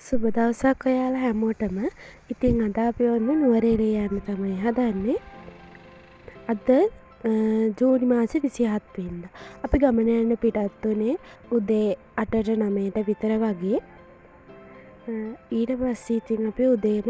සුබ දවසක් ඔයාලා හැමෝටම. ඉතින් අද අපි ඔන්න නුවරඑළිය යන්න තමයි හදන්නේ. අද ජූනි මාසේ 27 වෙනිදා. අපි ගමන යන්න පිටත් වුණේ උදේ 8ට 9ට විතර වගේ. ඊට පස්සේ ඉතින් අපි උදේම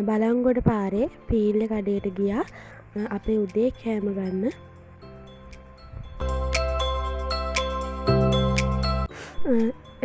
බලංගොඩ පාරේ පීල්ල කඩේට ගියා. අපේ උදේ කෑම ගන්න.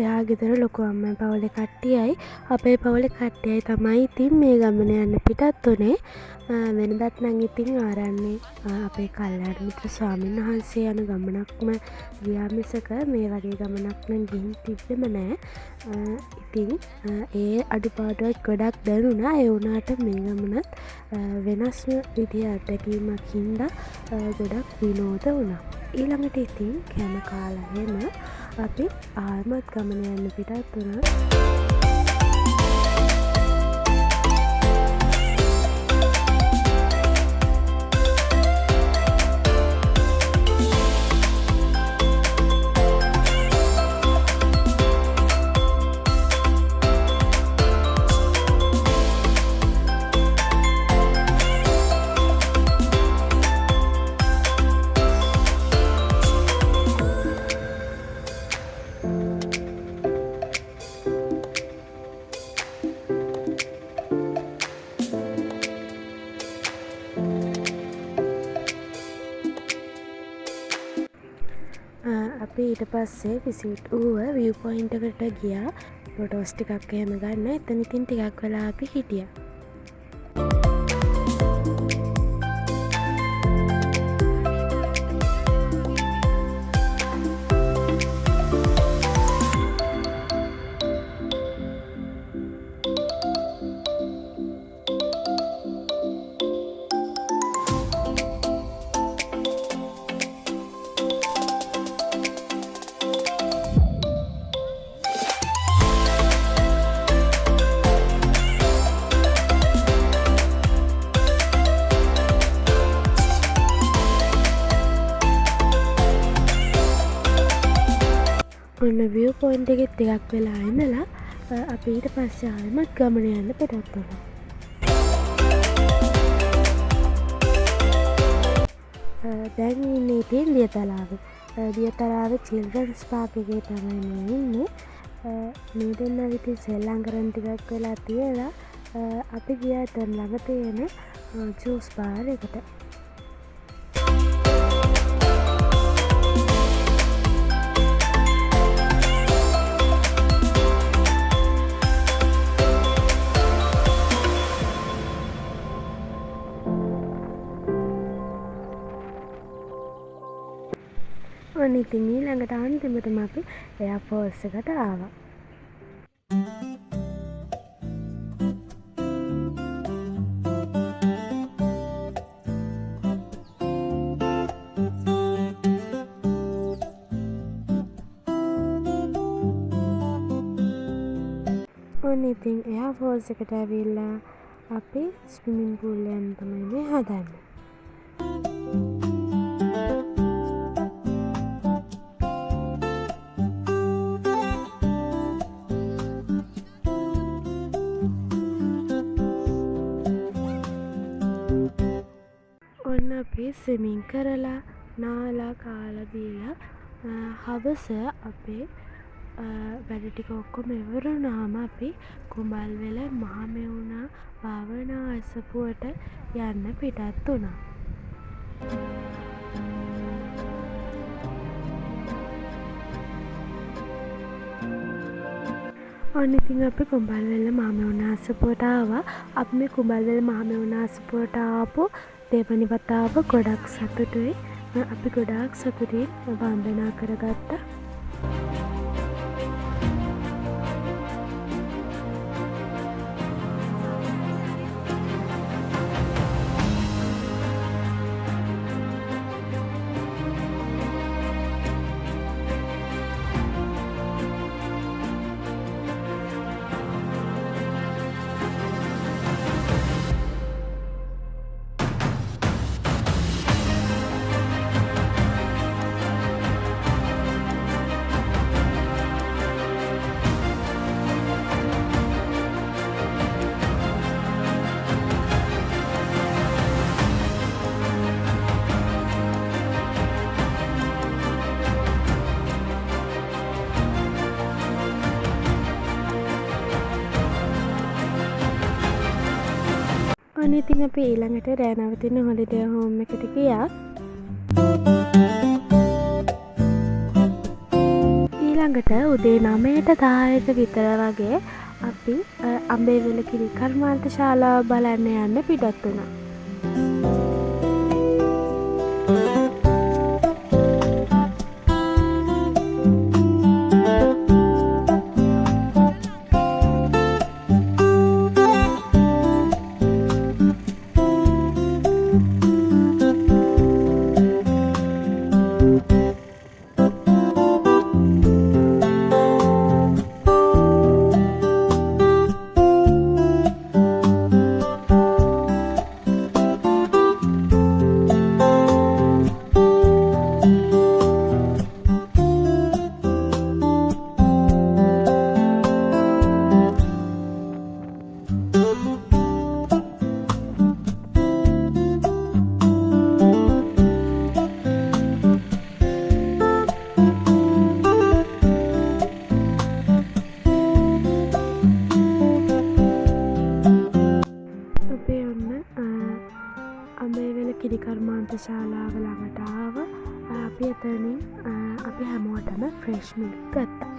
එයා ගෙදර ලොකු අම්මයි පවුලේ කට්ටියයි අපේ පවුලේ කට්ටියයි තමයි ඉතින් මේ ගමන යන්න පිටත් වුණේ. වෙනදත් නම් ඉතින් ආරන්නේ අපේ කල්යාණ මිත්‍ර ස්වාමීන් වහන්සේ යන ගමනක්ම ගියා මිසක මේ වගේ ගමනක් නම් ගිහින් තිබෙම නෑ. ඉතින් ඒ අඩුපාඩුවක් ගොඩක් දැනුණා. ඒ වුණාට මේ ගමනත් වෙනස්ම විදිහේ අත්දැකීමක් හින්දා ගොඩක් විනෝද වුණා. ඊළඟට ඉතින් කෑම කාලාම අපි ආයමත් ගමන යන්න පිටත් වුණා. අපි ඊට පස්සේ විසිට් වූව විව් පොයින්ට් එකට ගියා. ෆොටෝස් ටිකක් එහෙම ගන්න. එතන ඉතින් ටිකක් වෙලා අපි හිටියා. ඔන්න විව් පොයින්ට් එකේ ටිකක් වෙලා ඉඳලා අපි ඊට පස්සේ ආයෙමත් ගමන යන්න පිටත් වුණා. දැන් ඉන්නේ ඉතින් දියතලාවේ. දියතලාවේ චිල්ඩ්‍රන්ස් පාක් එකේ තමයි මේ ඉන්නේ. මේ දෙන්නා ඉතින් සෙල්ලම් කරන් ටිකක් වෙලා තියලා අපි ගියා එතන ළඟ තියෙන ජූස් බාර් එකට. ඉතින් ඊළඟට අන්තිමටම අපි එයා ෆෝල්ස් එකට ආවා. ඔන්න ඉතින් එයා ෆෝල්ස් එකට ඇවිල්ලා අපි ස්විමින් පූල් යන්න තමයි මේ හදන්නේ. අපි ස්විමින් කරලා නාලා කාලා බීලා හවස අපේ වැඩ ටික ඔක්කොම ඉවර වුණාම අපි කුඹල්වැල මහමෙවුනා භාවනා අසපුවට යන්න පිටත් වුණා. ඔන්න ඉතින් අපි කුඹල්වැල මහමෙවුනා අසපුවට ආවා. අපි මේ කුඹල්වැල මහමෙවුනා අසපුවට ආපු දෙවනි වතාව ගොඩක් සතුටුයි. අපි ගොඩාක් සතුටින් වන්දනා කරගත්තා. ඔන්න ඉතින් අපි ඊළඟට රෑ නවතින හොලිඩේ හෝම් එකට ගියා. ඊළඟට උදේ 9ට 10ට විතර වගේ අපි අඹේවැල කිරි කර්මාන්ත ශාලාව බලන්න යන්න පිටත් වුණා. කිරි කර්මාන්ත ශාලාව ළඟට ආවා. අපි එතනින් අපි හැමෝටම ෆ්‍රෙෂ් මිල්ක් ගත්තා.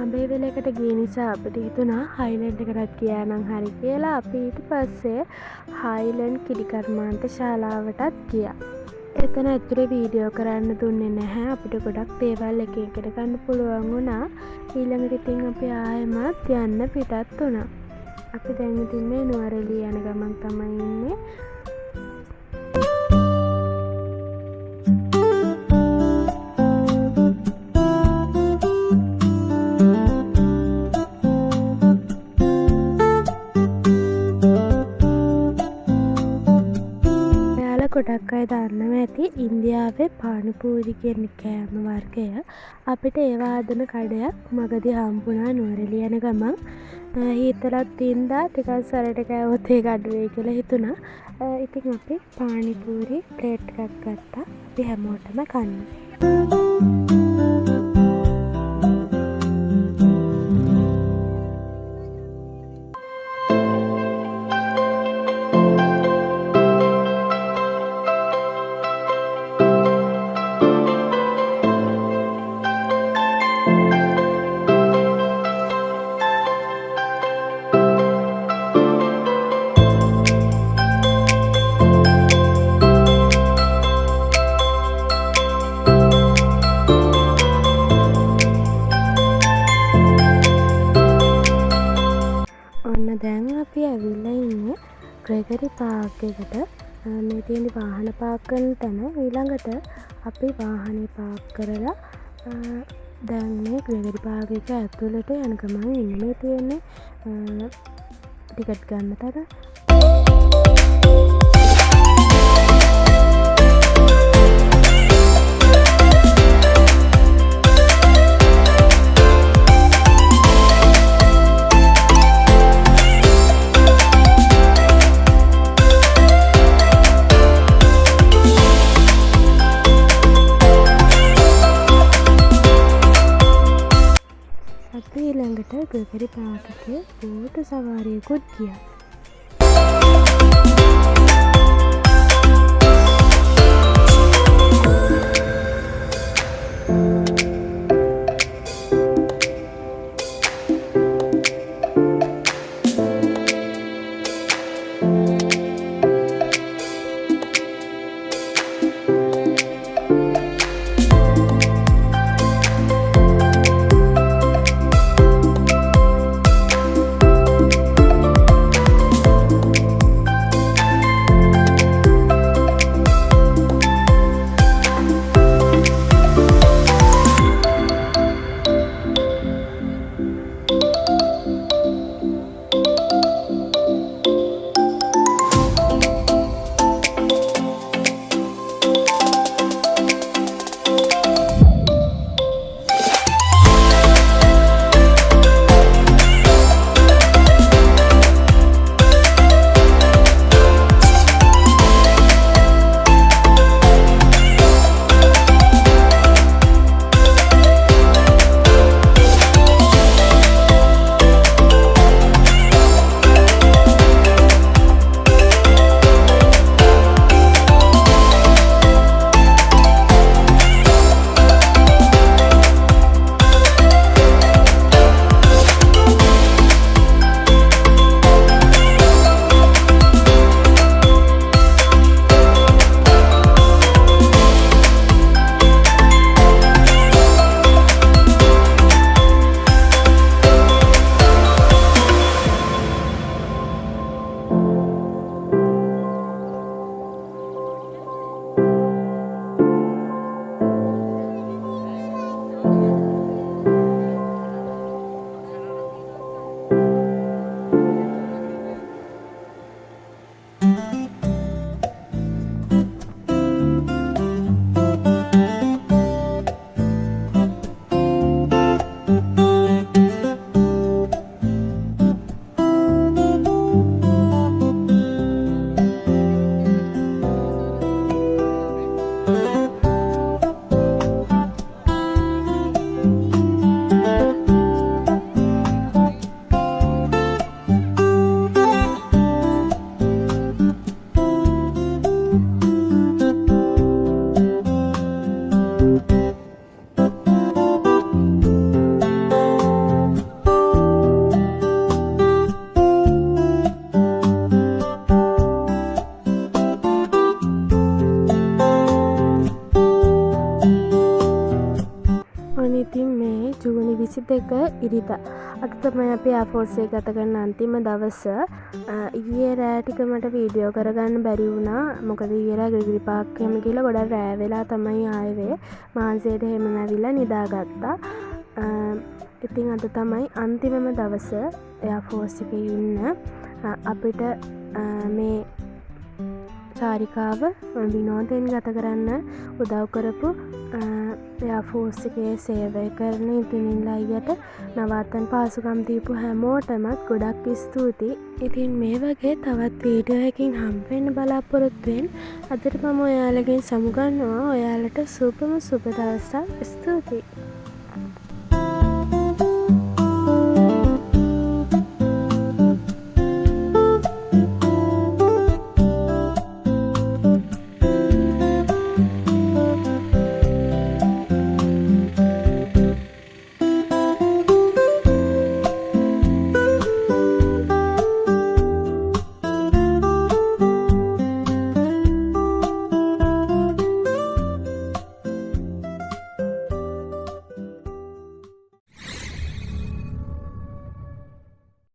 අඹේවැලකට ගිය නිසා අපිට හිතුණා හයිලන්ඩ් එකටත් ගියා නම් හරි කියලා. අපි ඊට පස්සේ හයිලන්ඩ් කිරි කර්මාන්ත ශාලාවටත් ගියා. එතන ඇතුලේ වීඩියෝ කරන්න දුන්නේ නැහැ. අපිට ගොඩක් දේවල් එක එකට ගන්න පුළුවන් වුණා. ඊළඟට ඉතින් අපි ආයෙමත් යන්න පිටත් වුණා. අපි දැන් ඉතින් මේ නුවරඑළිය යන ගමන් තමයි ඉන්නේ. ගොඩක් අය දන්නවා ඇති ඉන්දියාවේ පානිපූරි කියන කෑම වර්ගය. අපිට ඒවා හදන කඩයක් මගදී හම්බුණා නුවරඑළිය යන ගමන්. හිතලත් තින්දා ටිකක් සරට කෑවොත් ඒක අඩු වෙයි කියලා හිතුණා. ඉතින් අපි පානිපූරි ප්ලේට් එකක් ගත්තා. අපි හැමෝටම කන්න. දැන් අපි ඇවිල්ලා ඉන්නේ ග්‍රෙගරි පාර්ක් එකට. මේ තියෙන වාහන පාර්ක් කරන තැන. ඊළඟට අපි වාහනේ පාර්ක් කරලා දැන් මේ ග්‍රෙගරි පාර්ක් එක ඇතුළට යන ගමන් ඉන්නේ. මේ තියෙන්නේ ටිකට් ගන්න තැන. ඊළඟට ග්‍රෙගරි පාර්ක් එකේ බෝට් සවාරියකුත් ගියා. ඉරිදා. අද තමයි අපි එයාෆෝස් එක ගත කරන අන්තිම දවස. ඊයේ රෑ ටික මට වීඩියෝ කරගන්න බැරි වුණා. මොකද ඊයේ රෑ ගිරිගිරි පාක් එහෙම ගිහලා ගොඩක් රෑ වෙලා තමයි ආවේ. මාංශයට එහෙම නැවිලා නිදාගත්තා. ඉතින් අද තමයි අන්තිමම දවස එයාෆෝස් එකේ ඉන්න. අපිට මේ චාරිකාව විනෝදයෙන් ගත කරන්න උදව් කරපු එයාෆෝස් එකේ සේවය කරන ඉතිනිල්ලා අයියට නවාතැන් පහසුකම් දීපු හැමෝටමත් ගොඩක් ස්තුතියි. ඉතින් මේ වගේ තවත් වීඩියෝ එකකින් හම්බෙන්න බලාපොරොත්තුවෙන් අදට මම ඔයාලගෙන් සමුගන්නවා. ඔයාලට සුබම සුබ දවසක්. ස්තුතියි.